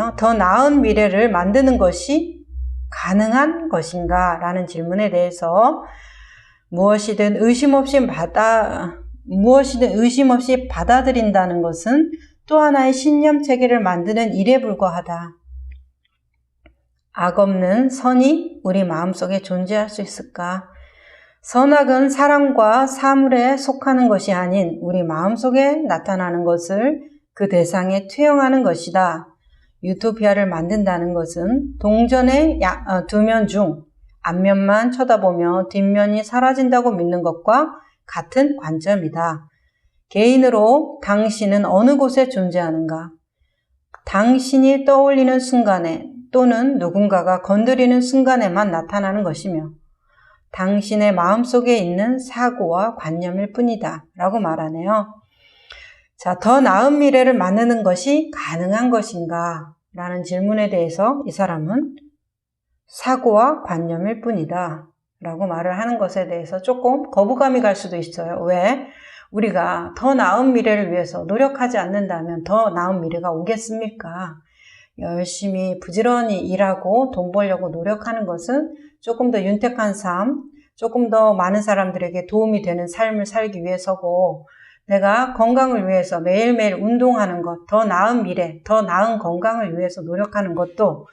말이에요. 더 나은 미래를 만드는 것이 가능한 것인가? 라는 질문에 대해서 무엇이든 의심 없이 받아들인다는 것은 또 하나의 신념 체계를 만드는 일에 불과하다. 악 없는 선이 우리 마음속에 존재할 수 있을까? 선악은 사람과 사물에 속하는 것이 아닌 우리 마음속에 나타나는 것을 그 대상에 투영하는 것이다. 유토피아를 만든다는 것은 동전의 두 면 중 앞면만 쳐다보며 뒷면이 사라진다고 믿는 것과 같은 관점이다. 개인으로 당신은 어느 곳에 존재하는가? 당신이 떠올리는 순간에 또는 누군가가 건드리는 순간에만 나타나는 것이며 당신의 마음속에 있는 사고와 관념일 뿐이다. 라고 말하네요. 자, 더 나은 미래를 만드는 것이 가능한 것인가? 라는 질문에 대해서 이 사람은 사고와 관념일 뿐이다. 라고 말을 하는 것에 대해서 조금 거부감이 갈 수도 있어요. 왜? 우리가 더 나은 미래를 위해서 노력하지 않는다면 더 나은 미래가 오겠습니까? 열심히 부지런히 일하고 돈 벌려고 노력하는 것은 조금 더 윤택한 삶, 조금 더 많은 사람들에게 도움이 되는 삶을 살기 위해서고 내가 건강을 위해서 매일매일 운동하는 것, 더 나은 미래, 더 나은 건강을 위해서 노력하는 것도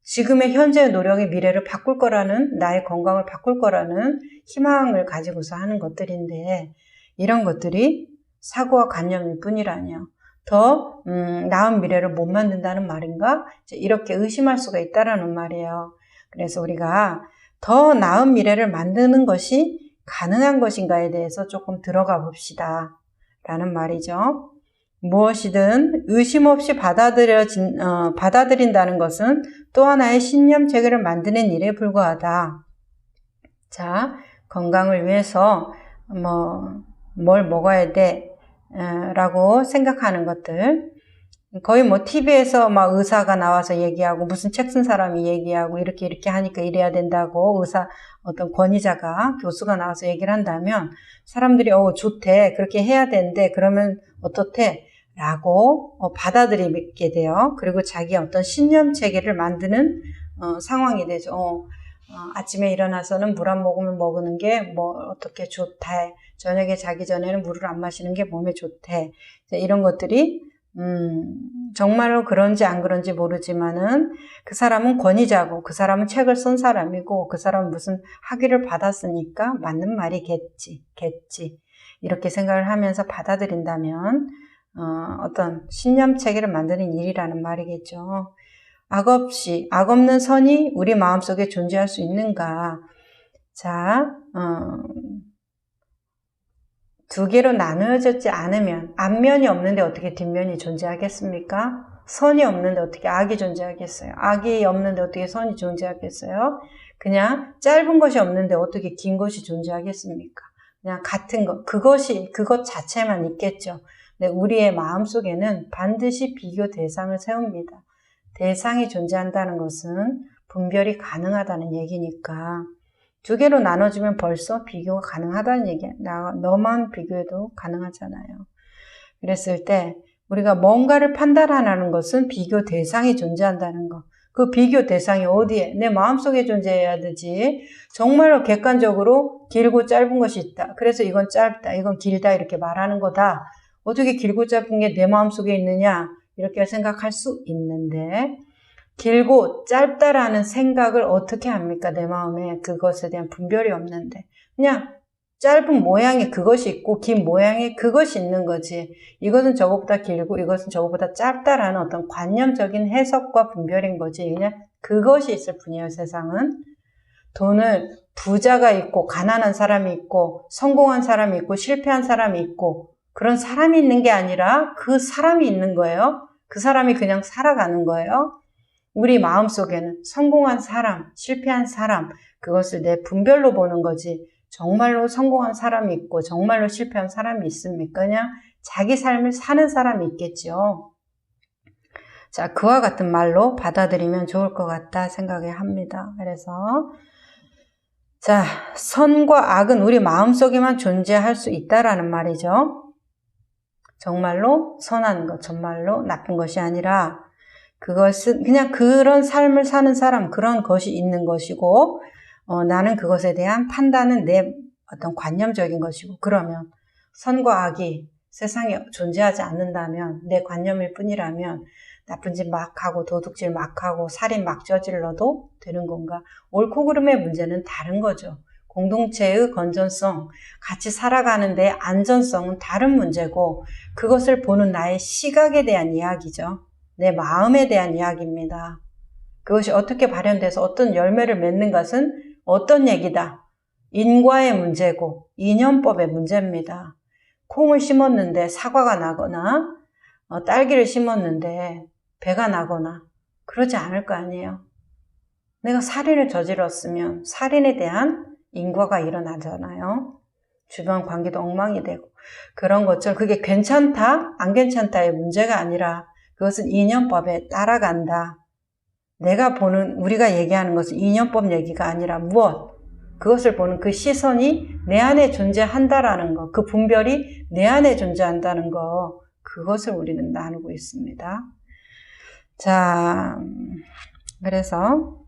지금의 현재의 노력이 미래를 바꿀 거라는 나의 건강을 바꿀 거라는 희망을 가지고서 하는 것들인데 이런 것들이 사고와 관념일 뿐이라뇨. 더 나은 미래를 못 만든다는 말인가? 이렇게 의심할 수가 있다라는 말이에요. 그래서 우리가 더 나은 미래를 만드는 것이 가능한 것인가에 대해서 조금 들어가 봅시다. 라는 말이죠. 무엇이든 의심 없이 받아들인다는 것은 또 하나의 신념 체계를 만드는 일에 불과하다. 자, 건강을 위해서 뭘 먹어야 돼? 라고 생각하는 것들. 거의 TV에서 의사가 나와서 얘기하고 무슨 책 쓴 사람이 얘기하고 이렇게 하니까 이래야 된다고 어떤 권위자가 교수가 나와서 얘기를 한다면 사람들이 좋대. 그렇게 해야 된대. 그러면 어떻대? 라고 받아들이게 돼요. 그리고 자기의 어떤 신념 체계를 만드는 상황이 되죠. 아침에 일어나서는 물 한 모금을 먹는 게 어떻게 좋대. 저녁에 자기 전에는 물을 안 마시는 게 몸에 좋대. 이런 것들이 정말로 그런지 안 그런지 모르지만은 그 사람은 권위자고 그 사람은 책을 쓴 사람이고 그 사람은 무슨 학위를 받았으니까 맞는 말이겠지 이렇게 생각을 하면서 받아들인다면 어떤 신념 체계를 만드는 일이라는 말이겠죠. 악 없는 선이 우리 마음속에 존재할 수 있는가? 자, 두 개로 나누어졌지 않으면 앞면이 없는데 어떻게 뒷면이 존재하겠습니까? 선이 없는데 어떻게 악이 존재하겠어요? 악이 없는데 어떻게 선이 존재하겠어요? 그냥 짧은 것이 없는데 어떻게 긴 것이 존재하겠습니까? 그냥 같은 것, 그것 자체만 있겠죠. 근데 우리의 마음속에는 반드시 비교 대상을 세웁니다. 대상이 존재한다는 것은 분별이 가능하다는 얘기니까 두 개로 나눠주면 벌써 비교가 가능하다는 얘기야. 너만 비교해도 가능하잖아요. 그랬을 때 우리가 뭔가를 판단하는 것은 비교 대상이 존재한다는 거. 그 비교 대상이 어디에? 내 마음속에 존재해야 되지. 정말로 객관적으로 길고 짧은 것이 있다. 그래서 이건 짧다, 이건 길다 이렇게 말하는 거다. 어떻게 길고 짧은 게 내 마음속에 있느냐? 이렇게 생각할 수 있는데 길고 짧다라는 생각을 어떻게 합니까? 내 마음에 그것에 대한 분별이 없는데 그냥 짧은 모양이 그것이 있고 긴 모양이 그것이 있는 거지. 이것은 저것보다 길고 이것은 저것보다 짧다라는 어떤 관념적인 해석과 분별인 거지. 그냥 그것이 있을 뿐이에요. 세상은. 부자가 있고 가난한 사람이 있고 성공한 사람이 있고 실패한 사람이 있고 그런 사람이 있는 게 아니라 그 사람이 있는 거예요. 그 사람이 그냥 살아가는 거예요. 우리 마음속에는 성공한 사람, 실패한 사람, 그것을 내 분별로 보는 거지. 정말로 성공한 사람이 있고 정말로 실패한 사람이 있습니까? 그냥 자기 삶을 사는 사람이 있겠죠. 자, 그와 같은 말로 받아들이면 좋을 것 같다 생각을 합니다. 그래서 자, 선과 악은 우리 마음속에만 존재할 수 있다라는 말이죠. 정말로 선한 것, 정말로 나쁜 것이 아니라 그것은 그냥 그런 삶을 사는 사람, 그런 것이 있는 것이고, 나는 그것에 대한 판단은 내 어떤 관념적인 것이고, 그러면 선과 악이 세상에 존재하지 않는다면, 내 관념일 뿐이라면 나쁜 짓 막 하고 도둑질 막 하고 살인 막 저질러도 되는 건가? 옳고 그름의 문제는 다른 거죠. 공동체의 건전성, 같이 살아가는데 안전성은 다른 문제고, 그것을 보는 나의 시각에 대한 이야기죠. 내 마음에 대한 이야기입니다. 그것이 어떻게 발현돼서 어떤 열매를 맺는 것은 어떤 얘기다. 인과의 문제고 인연법의 문제입니다. 콩을 심었는데 사과가 나거나 딸기를 심었는데 배가 나거나 그러지 않을 거 아니에요. 내가 살인을 저질렀으면 살인에 대한 인과가 일어나잖아요. 주변 관계도 엉망이 되고 그런 것처럼 그게 괜찮다, 안 괜찮다의 문제가 아니라 그것은 인연법에 따라간다. 내가 보는, 우리가 얘기하는 것은 인연법 얘기가 아니라 무엇? 그것을 보는 그 시선이 내 안에 존재한다라는 거, 그 분별이 내 안에 존재한다는 거, 그것을 우리는 나누고 있습니다. 자, 그래서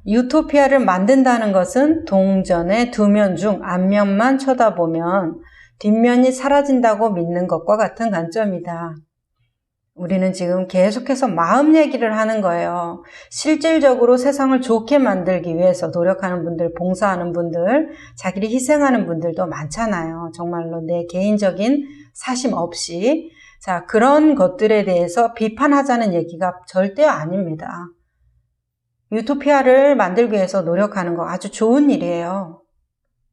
유토피아를 만든다는 것은 동전의 두 면 중 앞면만 쳐다보면 뒷면이 사라진다고 믿는 것과 같은 관점이다. 우리는 지금 계속해서 마음 얘기를 하는 거예요. 실질적으로 세상을 좋게 만들기 위해서 노력하는 분들, 봉사하는 분들, 자기를 희생하는 분들도 많잖아요. 정말로 내 개인적인 사심 없이. 자, 그런 것들에 대해서 비판하자는 얘기가 절대 아닙니다. 유토피아를 만들기 위해서 노력하는 거 아주 좋은 일이에요.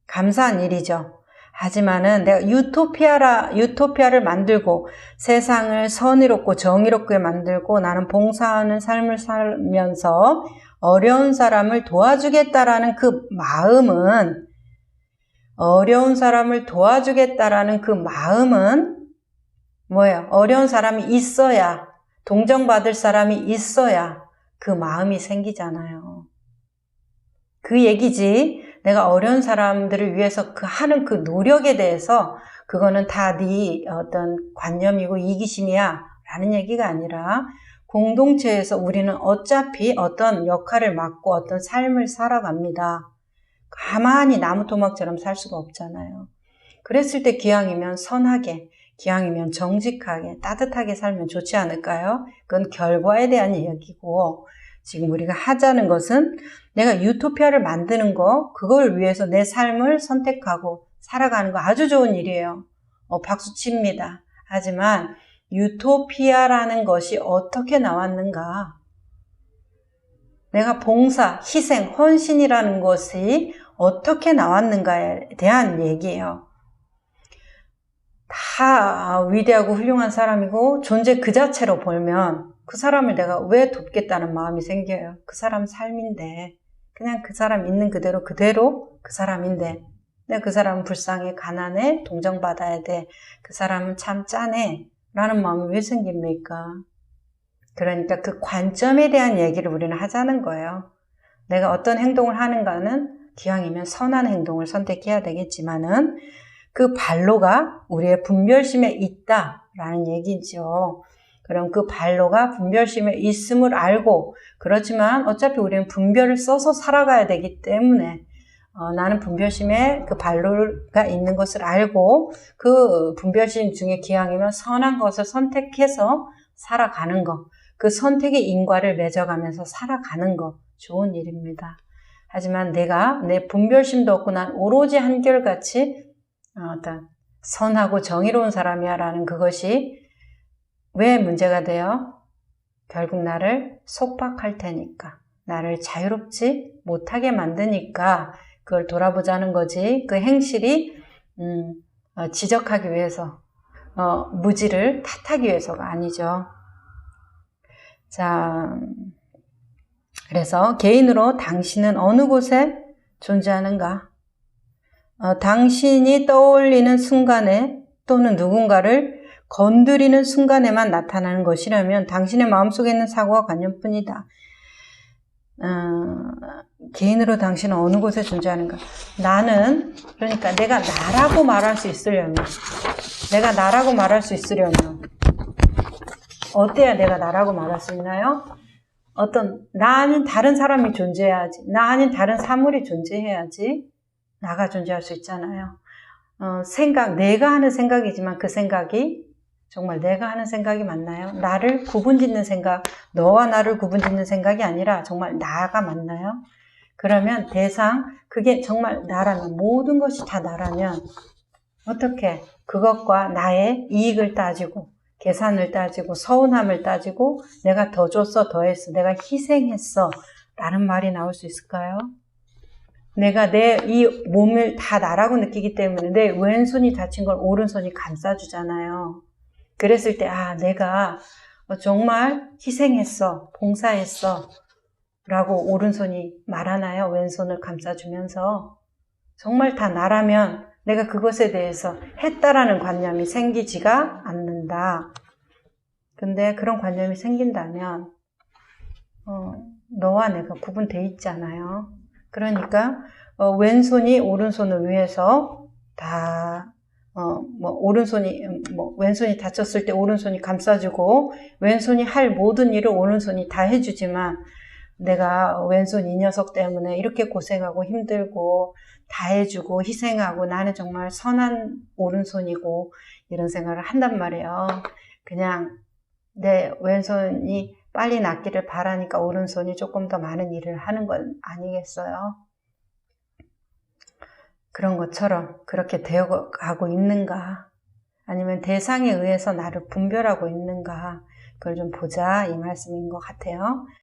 감사한 일이죠. 하지만은 내가 유토피아를 만들고 세상을 선의롭고 정의롭게 만들고 나는 봉사하는 삶을 살면서 어려운 사람을 도와주겠다라는 그 마음은 뭐예요? 어려운 사람이 있어야, 동정받을 사람이 있어야 그 마음이 생기잖아요. 그 얘기지. 내가 어려운 사람들을 위해서 하는 그 노력에 대해서 그거는 다 네 어떤 관념이고 이기심이야 라는 얘기가 아니라 공동체에서 우리는 어차피 어떤 역할을 맡고 어떤 삶을 살아갑니다. 가만히 나무토막처럼 살 수가 없잖아요. 그랬을 때 기왕이면 선하게, 기왕이면 정직하게, 따뜻하게 살면 좋지 않을까요? 그건 결과에 대한 이야기고 지금 우리가 하자는 것은 내가 유토피아를 만드는 거, 그걸 위해서 내 삶을 선택하고 살아가는 거 아주 좋은 일이에요. 박수 칩니다. 하지만 유토피아라는 것이 어떻게 나왔는가? 내가 봉사, 희생, 헌신이라는 것이 어떻게 나왔는가에 대한 얘기예요. 다 위대하고 훌륭한 사람이고 존재 그 자체로 보면 그 사람을 내가 왜 돕겠다는 마음이 생겨요. 그 사람 삶인데 그냥 그 사람 있는 그대로 그 사람인데 내가 그 사람은 불쌍해, 가난해, 동정받아야 돼. 그 사람은 참 짠해 라는 마음이 왜 생깁니까? 그러니까 그 관점에 대한 얘기를 우리는 하자는 거예요. 내가 어떤 행동을 하는가는 기왕이면 선한 행동을 선택해야 되겠지만은 그 반로가 우리의 분별심에 있다라는 얘기죠. 그럼 그 반로가 분별심에 있음을 알고, 그렇지만 어차피 우리는 분별을 써서 살아가야 되기 때문에 나는 분별심에 그 반로가 있는 것을 알고 그 분별심 중에 기왕이면 선한 것을 선택해서 살아가는 것, 그 선택의 인과를 맺어가면서 살아가는 것, 좋은 일입니다. 하지만 내가 내 분별심도 없고 난 오로지 한결같이 어떤 선하고 정의로운 사람이야 라는 그것이 왜 문제가 돼요? 결국 나를 속박할 테니까, 나를 자유롭지 못하게 만드니까 그걸 돌아보자는 거지. 그 행실이 지적하기 위해서, 무지를 탓하기 위해서가 아니죠. 자, 그래서 개인으로 당신은 어느 곳에 존재하는가? 당신이 떠올리는 순간에 또는 누군가를 건드리는 순간에만 나타나는 것이라면 당신의 마음속에 있는 사고와 관념뿐이다. 개인으로 당신은 어느 곳에 존재하는가? 나는, 그러니까 내가 나라고 말할 수 있으려면 어때야 내가 나라고 말할 수 있나요? 나 아닌 다른 사람이 존재해야지. 나 아닌 다른 사물이 존재해야지 나가 존재할 수 있잖아요. 내가 하는 생각이지만 그 생각이 정말 내가 하는 생각이 맞나요? 나를 구분짓는 생각, 너와 나를 구분짓는 생각이 아니라 정말 나가 맞나요? 그러면 그게 정말 나라면, 모든 것이 다 나라면 어떻게 그것과 나의 이익을 따지고 계산을 따지고 서운함을 따지고 내가 더 줬어, 더 했어, 내가 희생했어 라는 말이 나올 수 있을까요? 내가 내 이 몸을 다 나라고 느끼기 때문에 내 왼손이 다친 걸 오른손이 감싸주잖아요. 그랬을 때 내가 정말 희생했어, 봉사했어 라고 오른손이 말하나요? 왼손을 감싸주면서. 정말 다 나라면 내가 그것에 대해서 했다라는 관념이 생기지가 않는다. 근데 그런 관념이 생긴다면 너와 내가 구분돼 있잖아요. 그러니까 왼손이 오른손을 위해서 다 왼손이 다쳤을 때 오른손이 감싸주고 왼손이 할 모든 일을 오른손이 다 해주지만 내가 왼손 이 녀석 때문에 이렇게 고생하고 힘들고 다 해주고 희생하고 나는 정말 선한 오른손이고 이런 생각을 한단 말이에요. 그냥 내 왼손이 빨리 낫기를 바라니까 오른손이 조금 더 많은 일을 하는 건 아니겠어요? 그런 것처럼 그렇게 되어가고 있는가? 아니면 대상에 의해서 나를 분별하고 있는가? 그걸 좀 보자 이 말씀인 것 같아요.